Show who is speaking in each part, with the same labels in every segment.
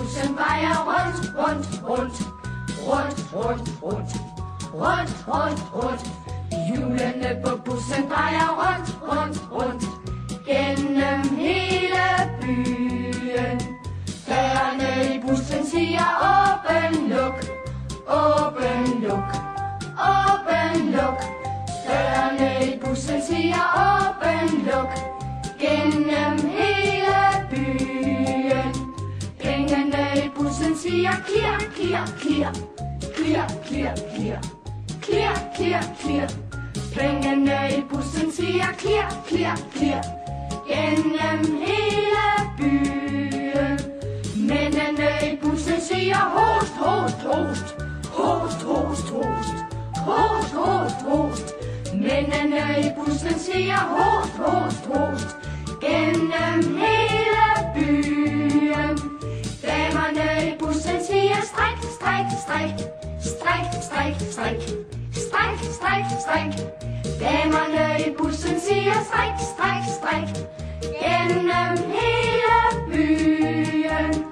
Speaker 1: bussen drejer rundt, rundt, rundt. Rundt, rundt, rundt. Rundt, rundt, rundt. Hjulene på bussen drejer rundt, rundt, rundt. Gennem hele byen. Dørene i bussen siger åben, luk. Åben, luk. Åben, luk. Dørene i bussen siger åben, luk. Gennem hele byen. Pengene i bussen siger klirr, klirr, klirr. Klirr, klirr, klirr. Klirr, klirr, klirr. Pengene i bussen siger klirr, klirr, klirr. Gennem hele byen. Mændene i bussen siger host, host, host. Host, host, host. Host, host, host. Mændene i bussen siger host, host, host. Gennem hele byen. Damerne i bussen siger stræk, stræk, stræk. Stræk, stræk, stræk. Stræk, stræk, stræk. Damerne i bussen siger stræk, stræk, stræk. Gennem hele byen.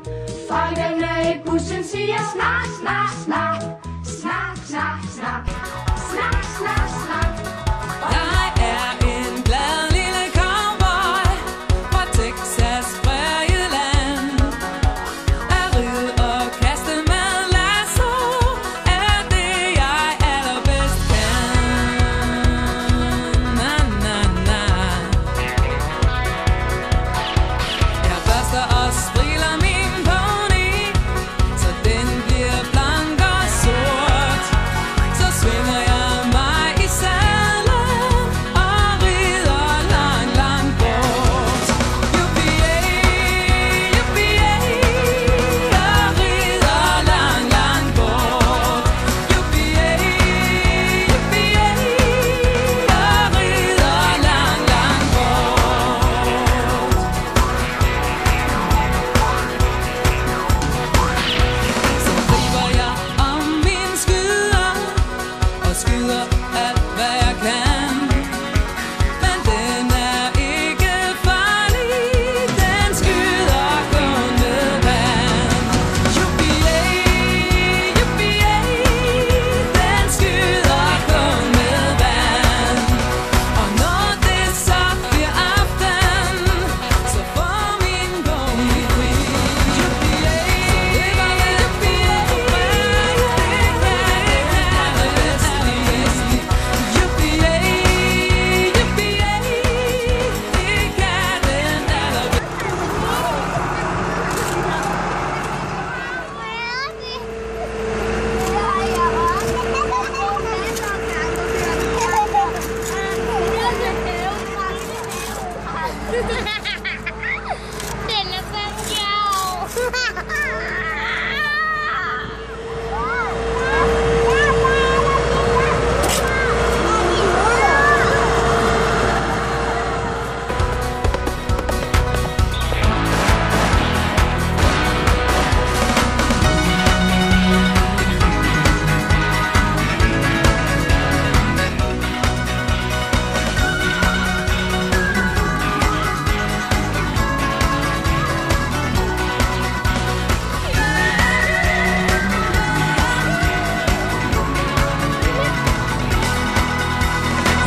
Speaker 1: Folkene i bussen siger snak, snak, snak. Snak, snak, snak. Snak, snak, snak.
Speaker 2: Jeg er en glad lille cowboy fra Texas, Prærieland. At ride og kaste med lasso er det, jeg allerbedst kan. Na, na, na. Jeg børster og striler min pony, så den bliver blank og sort. Så svinger jeg mig i sadlen og rider langt, langt bort. Yippie-yay, yippie-yay, jeg rider langt, langt bort. Yippie-yay, yippie-yay, jeg rider langt, langt bort. Så griber jeg om min skyder og skyder alt, hvad jeg kan. Men den er ikke farlig, den skyder kun med vand. Yippie-yay, yippie-yay, den skyder kun med vand. Og når det så bliver aften, så får min pony fri. Yippie-yay, yippie-yay,
Speaker 3: Den er så sjov.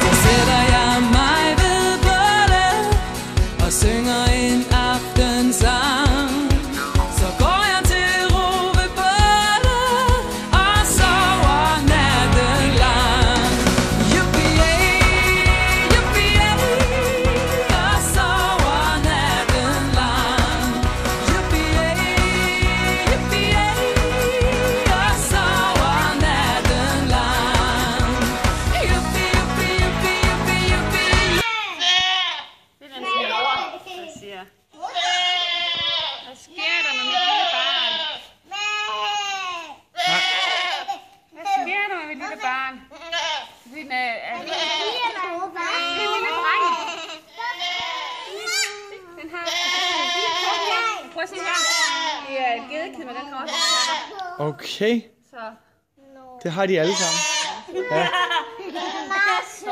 Speaker 2: Så sætter jeg mig ved bålet og synger en aftensang. Så går jeg til ro ved bålet og sover natten lang. Yippie-yay, yippie-yay, jeg sover natten lang. Yippie-yay, yippie-yay, jeg sover natten lang. Yippie, yippie, yippie, yippie, yippie.
Speaker 4: Det er den snæver, der siger. Hvad sker der med mit lille barn? Hvad sker der med mit lille barn? Den er en lille dreng. Den har... Prøv at se her. Det er et gedekid, men den kan også...
Speaker 5: Okay,
Speaker 4: Så...
Speaker 5: det har de alle sammen. Ja.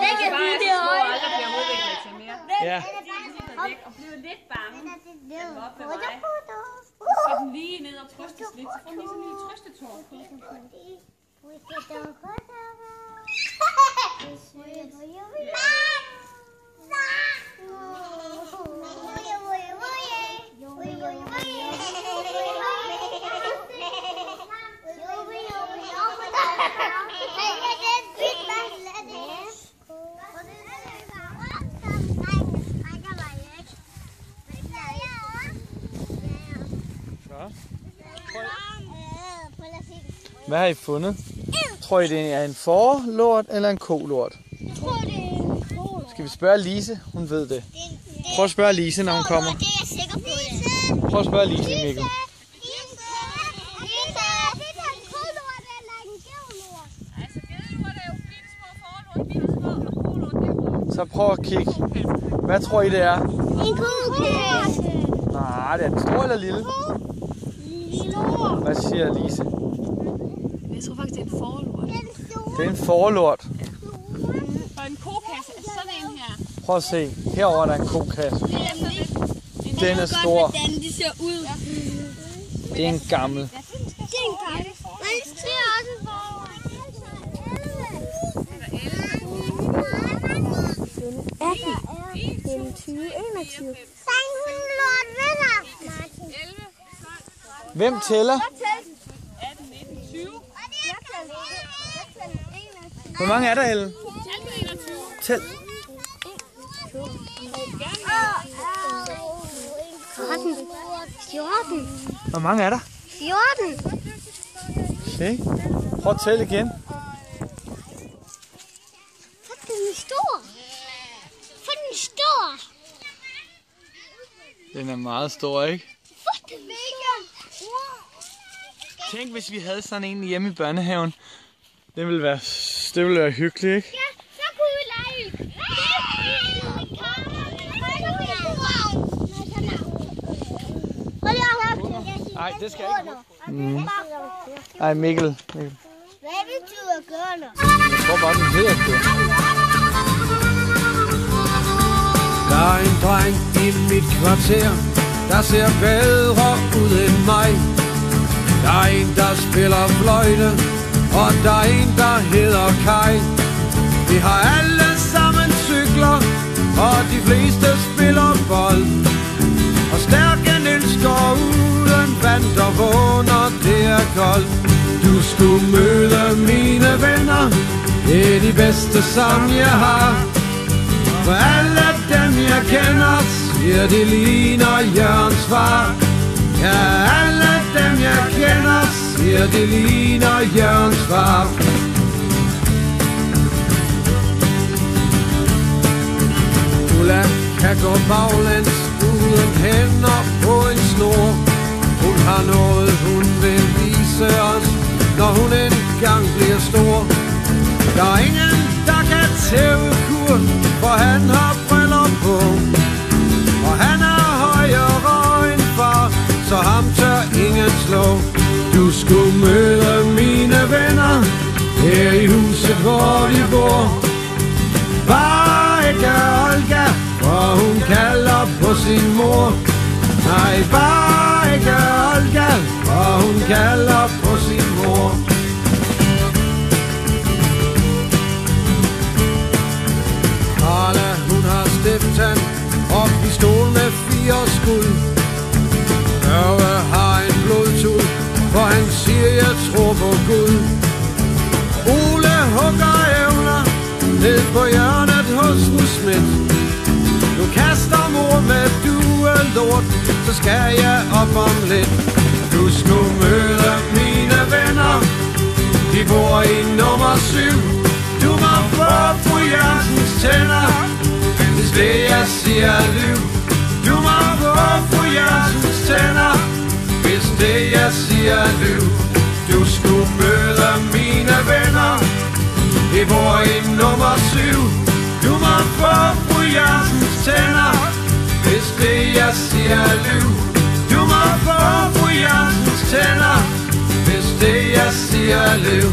Speaker 3: Den kan
Speaker 4: Bare
Speaker 3: blive
Speaker 4: jeg
Speaker 3: det
Speaker 4: tror
Speaker 3: øje.
Speaker 4: aldrig bliver udviklet til mere.
Speaker 5: Ja.
Speaker 4: væk og bliver lidt bange. Den var oppe ved mig. Så skal den lige ned og trøstes lidt. Så får den lige sådan en lille trøstetår.
Speaker 5: Hvad har I fundet? Tror I, det er en fårelort eller en kolort?
Speaker 3: Jeg tror, det er en kolort.
Speaker 5: Skal vi spørge Lise? Hun ved det. Prøv at spørge Lise, når hun kommer.
Speaker 3: Det er jeg sikker på.
Speaker 5: Prøv at spørge Lise, Mikkel. Så prøv at kigge. Hvad tror I, det er?
Speaker 3: En kokasse.
Speaker 5: Nej, det er den store eller lille? Hvad siger Lise?
Speaker 4: Jeg tror faktisk, det er en forlort.
Speaker 5: Det er en fårelort.
Speaker 4: Og en kokasse er sådan en her.
Speaker 5: Prøv at se. Herovre er der en kokasse. Den er stor.
Speaker 3: Hvordan de ser ud.
Speaker 5: Det er en gammel.
Speaker 3: Det er en gammel. Men det ser også en forlort. Den 20, 21. Sang hun lort venner.
Speaker 5: Hvem tæller?
Speaker 4: 18, 19, 20.
Speaker 5: Hvor mange er der, Ellen? Tæl.
Speaker 3: 14.
Speaker 5: Hvor mange er der?
Speaker 3: 14.
Speaker 5: Okay. Prøv at tælle igen.
Speaker 3: For den er stor. For den er stor.
Speaker 5: Den er meget stor, ikke?
Speaker 3: For den er stor.
Speaker 5: Tænk, hvis vi havde sådan en hjemme i børnehaven. Det ville være hyggeligt, ikke?
Speaker 3: Ja, så kunne vi lege.
Speaker 5: Nej, det skal jeg ikke. Ej, Mikkel.
Speaker 3: Hvad betyder gørner?
Speaker 5: Jeg tror bare, den hedder det.
Speaker 6: Der er en dreng i mit kvarter, der ser bedre ud end mig. Der er en, der spiller fløjte, og der er en, der hedder Kai. Vi har alle sammen cykler, og de fleste spiller bold. Og stærke Niels går uden vand og vågen, og det er koldt. Du skulle møde mine venner, det er de bedste som jeg har. For alle dem jeg kender, siger de ligner Jørgens far. Ja, alle dem jeg kender, siger de ligner Jørgens far. Ulla kan gå baglæns uden hænder på en snor. Hun har noget hun vil vise os, når hun engang bliver stor. Der er ingen der kan tæve Kurt, for han har briller på. Og han er højere end far, så ham tør ingen slå. Du skulle møde mine venner her i huset hvor de bor. Bare ikke Olga, for hun kalder på sin mor. Nej, bare ikke Olga, for hun kalder på sin mor. Arla, hun har stifttand og pistol med 4 skud. Børge har en blodtud, for han siger, jeg tror på Gud. Ole hugger evner ned på hjørnet hos en smidt. Nu kaster mor med duelort, så skal jeg op om lidt. Du skulle møde mine venner, de bor i nummer 7. Du må få fru Jørgensens tænder, hvis det jeg siger er liv. Du må få fru Jørgensens tænder, hvis det jeg siger er liv. Du skulle møde mine venner, de bor i nummer 7. Du må få fru Jørgensens tænder, hvis det jeg siger er liv. Du må få fru Jørgensens tænder, hvis det jeg siger er liv.